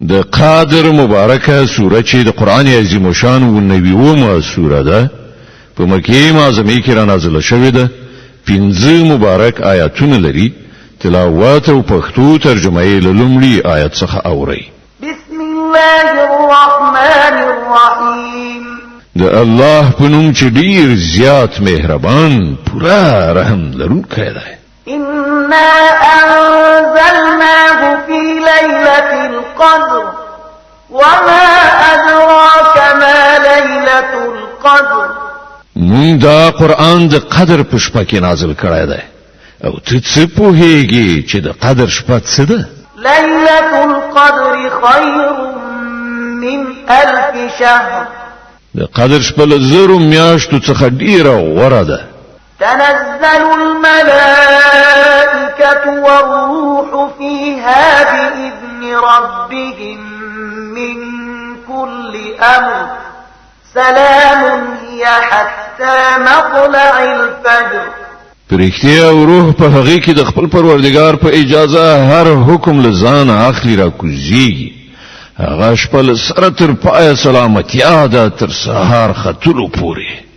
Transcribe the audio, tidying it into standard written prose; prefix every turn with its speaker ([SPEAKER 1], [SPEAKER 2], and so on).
[SPEAKER 1] د قادر مبارکه سوره چې د قران عظیم شان او نبیومه سوره ده په مکه معظمه کې را نازله شوې ده 15 مبارک آیاتونه لري تلاوت او پښتو ترجمه یې لومړی آیت څخه اوري
[SPEAKER 2] بسم الله الرحمن الرحیم
[SPEAKER 1] د الله په نوم چې ډیر زیات مهربان پورا رحم لرونکی دی
[SPEAKER 2] إنا أنزلناه في ليلة القدر وما أدراك ما ليلة القدر
[SPEAKER 1] مون دا قرآن د قدر په شپه کې نازل کړی دی او ته څه پوهیږي چې د قدر شپه څه ده
[SPEAKER 2] ليلة القدر خير من 1000 شهر
[SPEAKER 1] د قدر شپه له زرو میاشتو څخه ډیره غوره ده
[SPEAKER 2] تنزل الملائكة والروح فيها بإذن ربهم من كل أمر سلام هي حتى مطلع الفجر
[SPEAKER 1] پرختیا او روح په هغه کې د خپل پروردگار په اجازه هر حکم لزان اخلي را کوزيږي هغه شپه سره تر پای سلامتی ده تر سهار خطلو پوري